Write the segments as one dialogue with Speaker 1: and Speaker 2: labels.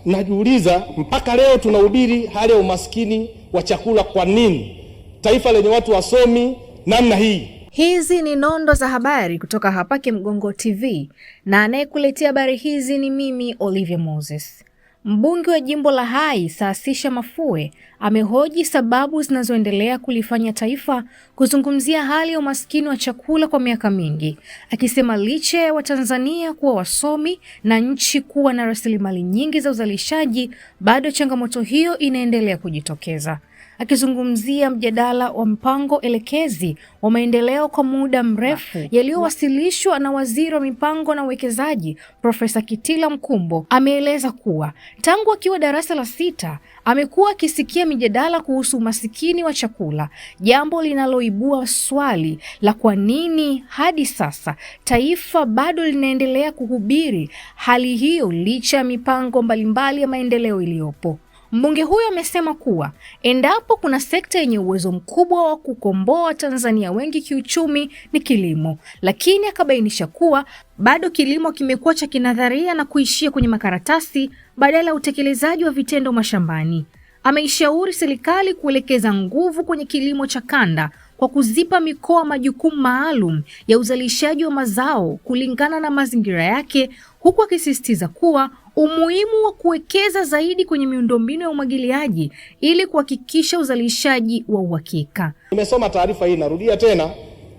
Speaker 1: najiuliza mpaka leo tunahubiri hali ya umaskini wa chakula, kwa nini taifa lenye watu wasomi namna hii?
Speaker 2: Hizi ni nondo za habari kutoka hapa Kimgongo TV, na anayekuletea habari hizi ni mimi Olivia Moses. Mbunge wa jimbo la Hai Saasisha Mafue amehoji sababu zinazoendelea kulifanya taifa kuzungumzia hali ya umaskini wa chakula kwa miaka mingi, akisema licha ya Watanzania kuwa wasomi na nchi kuwa na rasilimali nyingi za uzalishaji, bado changamoto hiyo inaendelea kujitokeza. Akizungumzia mjadala wa mpango elekezi wa maendeleo kwa muda mrefu yaliyowasilishwa na Waziri wa Mipango na Uwekezaji Profesa Kitila Mkumbo, ameeleza kuwa tangu akiwa darasa la 6 amekuwa akisikia mijadala kuhusu umasikini wa chakula, jambo linaloibua swali la kwa nini hadi sasa taifa bado linaendelea kuhubiri hali hiyo licha ya mipango mbalimbali ya maendeleo iliyopo. Mbunge huyo amesema kuwa endapo kuna sekta yenye uwezo mkubwa wa kukomboa Tanzania wengi kiuchumi ni kilimo, lakini akabainisha kuwa bado kilimo kimekuwa cha kinadharia na kuishia kwenye makaratasi badala ya utekelezaji wa vitendo mashambani. Ameishauri serikali kuelekeza nguvu kwenye kilimo cha kanda kwa kuzipa mikoa majukumu maalum ya uzalishaji wa mazao kulingana na mazingira yake, huku akisisitiza kuwa umuhimu wa kuwekeza zaidi kwenye miundombinu ya umwagiliaji ili kuhakikisha uzalishaji wa uhakika.
Speaker 1: Nimesoma taarifa hii, narudia tena,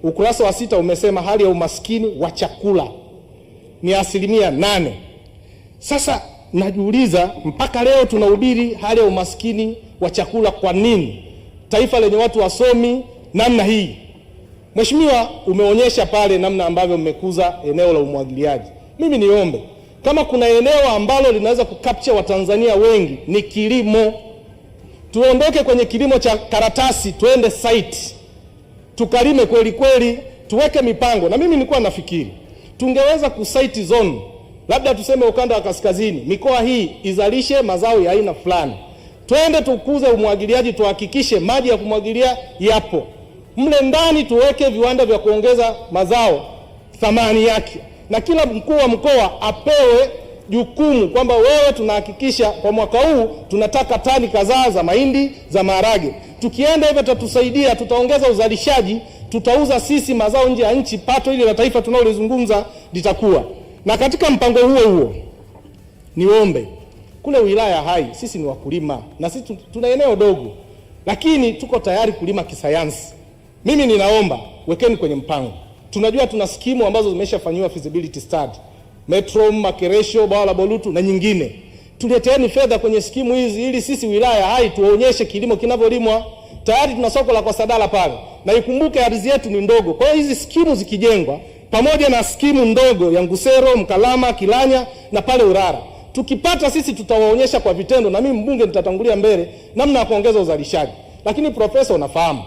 Speaker 1: ukurasa wa 6 umesema hali ya umaskini wa chakula ni 8%. Sasa najiuliza mpaka leo tunahubiri hali ya umaskini wa chakula, kwa nini taifa lenye watu wasomi namna hii? Mheshimiwa, umeonyesha pale namna ambavyo mmekuza eneo la umwagiliaji. Mimi niombe, kama kuna eneo ambalo linaweza kukapcha Watanzania wengi ni kilimo. Tuondoke kwenye kilimo cha karatasi, tuende site, tukalime kweli kweli, tuweke mipango. Na mimi nilikuwa nafikiri tungeweza kusite zone, labda tuseme ukanda wa kaskazini, mikoa hii izalishe mazao ya aina fulani, twende tukuze umwagiliaji, tuhakikishe maji ya kumwagilia yapo mle ndani, tuweke viwanda vya kuongeza mazao thamani yake, na kila mkuu wa mkoa apewe jukumu kwamba wewe, tunahakikisha kwa mwaka huu tunataka tani kadhaa za mahindi, za maharage. Tukienda hivyo tutatusaidia, tutaongeza uzalishaji, tutauza sisi mazao nje ya nchi, pato hili la taifa tunalozungumza litakuwa. Na katika mpango huo niombe, kule wilaya Hai sisi ni wakulima na sisi tuna eneo dogo, lakini tuko tayari kulima kisayansi. Mimi ninaomba wekeni kwenye mpango. Tunajua tuna skimu ambazo zimeshafanywa feasibility study, Metro, Makeresho, Bwawa la Bolutu na nyingine. Tuleteeni fedha kwenye skimu hizi ili sisi wilaya Hai tuonyeshe kilimo kinavyolimwa. Tayari tuna soko la Kwasadala pale, na ikumbuke ardhi yetu ni ndogo. Kwa hiyo hizi skimu zikijengwa pamoja na skimu ndogo ya Ngusero, Mkalama, Kilanya na pale Urara, tukipata sisi tutawaonyesha kwa vitendo, na mimi mbunge nitatangulia mbele namna ya kuongeza uzalishaji. Lakini profesa, unafahamu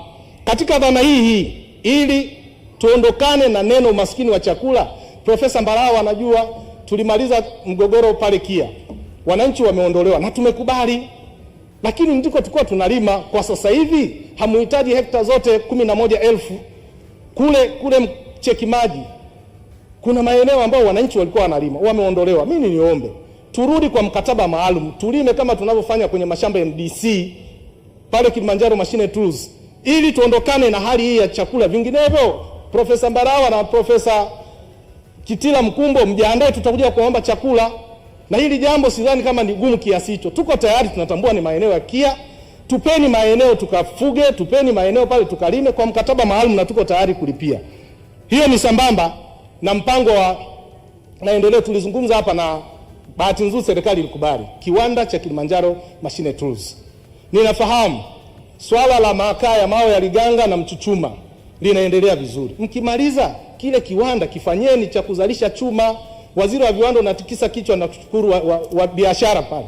Speaker 1: katika dhana hii ili tuondokane na neno umaskini wa chakula, Profesa Mbarawa anajua tulimaliza mgogoro pale Kia, wananchi wameondolewa na tumekubali, lakini ndiko tulikuwa tunalima. Kwa sasa hivi hamuhitaji hekta zote 11,000 kule Cheki Maji. Kuna maeneo ambayo wananchi walikuwa wanalima wameondolewa. Mimi niombe turudi kwa mkataba maalum, tulime kama tunavyofanya kwenye mashamba MDC pale Kilimanjaro Machine Tools, ili tuondokane na hali hii ya chakula. Vinginevyo Profesa Mbarawa na Profesa Kitila Mkumbo mjiandae, tutakuja kuomba chakula. Na hili jambo sidhani kama ni gumu kiasi hicho. Tuko tayari, tunatambua ni maeneo ya Kia. Tupeni maeneo tukafuge, tupeni maeneo pale tukalime kwa mkataba maalum, na tuko tayari kulipia. Hiyo ni sambamba na mpango wa maendeleo tulizungumza hapa, na bahati nzuri serikali ilikubali kiwanda cha Kilimanjaro Machine Tools. Ninafahamu swala la makaa ya mawe ya Liganga na Mchuchuma linaendelea vizuri. Mkimaliza kile kiwanda kifanyeni cha kuzalisha chuma. Waziri wa viwanda unatikisa kichwa na kushukuru wa biashara pale.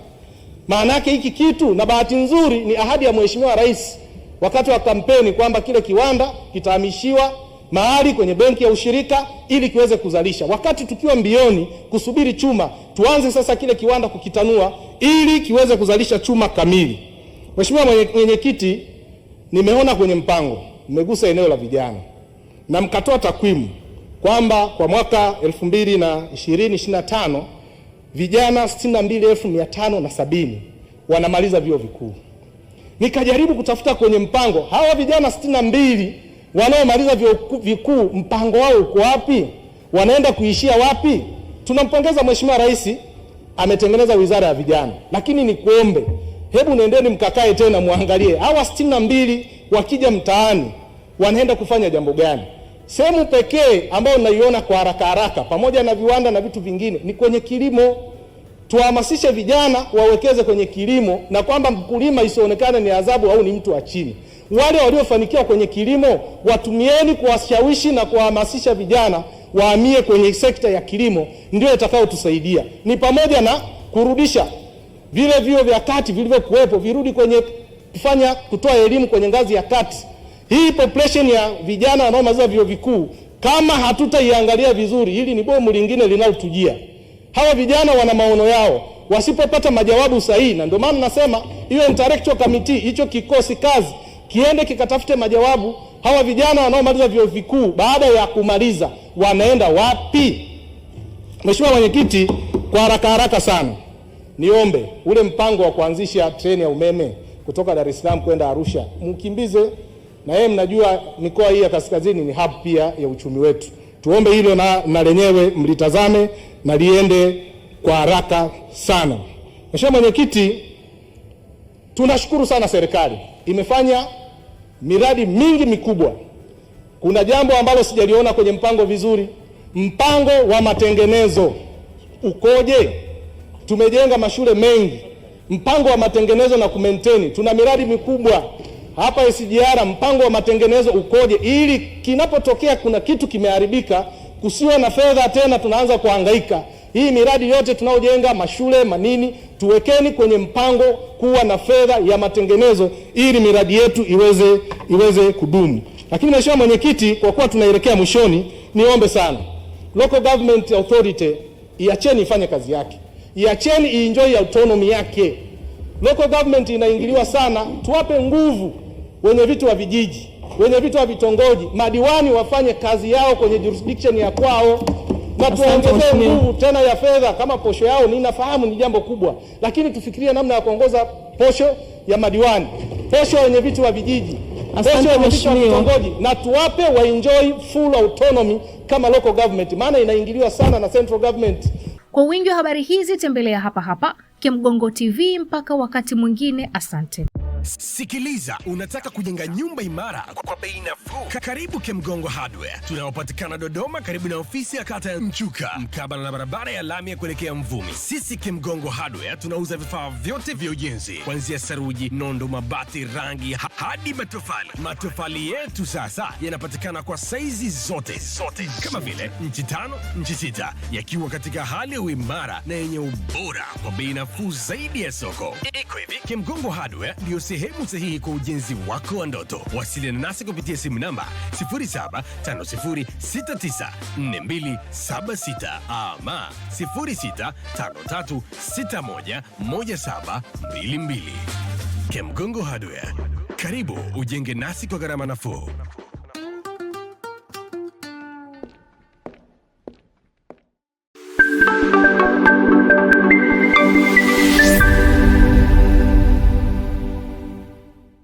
Speaker 1: Maana yake hiki kitu, na bahati nzuri ni ahadi ya Mheshimiwa Rais wakati wa kampeni kwamba kile kiwanda kitahamishiwa mahali kwenye benki ya ushirika ili kiweze kuzalisha. Wakati tukiwa mbioni kusubiri chuma, tuanze sasa kile kiwanda kukitanua ili kiweze kuzalisha chuma kamili. Mheshimiwa Mwenyekiti, nimeona kwenye mpango mmegusa eneo la vijana na mkatoa takwimu kwamba kwa mwaka 2020-2025 vijana 62,570 wanamaliza vyuo vikuu. Nikajaribu kutafuta kwenye mpango, hawa vijana 62 wanaomaliza vyuo vikuu mpango wao uko wapi? Wanaenda kuishia wapi? Tunampongeza Mheshimiwa Rais ametengeneza wizara ya vijana, lakini nikuombe, hebu nendeni mkakae tena muangalie hawa 62 wakija mtaani wanaenda kufanya jambo gani? Sehemu pekee ambayo naiona kwa haraka haraka pamoja na viwanda na vitu vingine ni kwenye kilimo. Tuhamasishe vijana wawekeze kwenye kilimo, na kwamba mkulima isionekane ni adhabu au ni mtu wa chini. Wale waliofanikiwa kwenye kilimo watumieni kuwashawishi na kuhamasisha vijana wahamie kwenye sekta ya kilimo, ndio itakayotusaidia. Ni pamoja na kurudisha vile vyuo vya kati vilivyokuwepo virudi kwenye kutoa elimu kwenye ngazi ya kati. Hii population ya vijana wanaomaliza vyuo vikuu kama hatutaiangalia vizuri, hili ni bomu lingine linalotujia. Hawa vijana wana maono yao, wasipopata majawabu sahihi, na ndio maana nasema hiyo intellectual committee, hicho kikosi kazi kiende kikatafute majawabu. Hawa vijana wanaomaliza vyuo vikuu baada ya kumaliza wanaenda wapi? Mheshimiwa Mwenyekiti, kwa haraka sana niombe ule mpango wa kuanzisha treni ya umeme kutoka Dar es Salaam kwenda Arusha mkimbize, na yeye mnajua mikoa hii ya kaskazini ni hub pia ya uchumi wetu. Tuombe hilo na lenyewe mlitazame na liende kwa haraka sana. Mheshimiwa Mwenyekiti, tunashukuru sana serikali imefanya miradi mingi mikubwa. Kuna jambo ambalo sijaliona kwenye mpango vizuri. Mpango wa matengenezo ukoje? Tumejenga mashule mengi, mpango wa matengenezo na kumaintain, tuna miradi mikubwa hapa SGR, mpango wa matengenezo ukoje, ili kinapotokea kuna kitu kimeharibika kusiwe na fedha tena tunaanza kuhangaika. Hii miradi yote tunaojenga, mashule manini, tuwekeni kwenye mpango kuwa na fedha ya matengenezo ili miradi yetu iweze kudumu. Lakini Mheshimiwa Mwenyekiti, kwa kuwa tunaelekea mwishoni, niombe sana local government authority iacheni ifanye kazi yake, iacheni ienjoy autonomy yake. Local government inaingiliwa sana, tuwape nguvu wenye vitu wa vijiji, wenye vitu wa vitongoji, madiwani wafanye kazi yao kwenye jurisdiction ya kwao, na tuongezee nguvu tena ya fedha. Kama posho yao ninafahamu ni jambo kubwa, lakini tufikirie namna ya kuongoza posho ya madiwani, posho wenye vitu wa vijiji, posho wenye vitu wa vitongoji, na tuwape wa enjoy full autonomy kama local government, maana inaingiliwa sana na central government.
Speaker 2: Kwa wingi wa habari hizi tembelea hapa Kemgongo TV. Mpaka wakati mwingine, asante.
Speaker 3: Sikiliza, unataka kujenga nyumba imara kwa bei nafuu? Karibu Kemgongo Hardware. Tunaopatikana Dodoma karibu na ofisi ya kata ya Mchuka, mkabala na barabara ya lami ya kuelekea Mvumi. Sisi Kemgongo Hardware tunauza vifaa vyote vya ujenzi, kuanzia saruji, nondo, mabati, rangi hadi matofali. Matofali yetu sasa yanapatikana kwa saizi zote kama vile inchi 5, inchi 6, yakiwa katika hali ya uimara na yenye ubora kwa bei nafuu zaidi ya soko. Iko hivi, Kemgongo Hardware ndio sehemu sahihi kwa ujenzi wako wa ndoto. Wasiliana nasi kupitia simu namba 0750694276 ama 0653611722. Kemgongo Hardware, karibu ujenge nasi kwa gharama nafuu.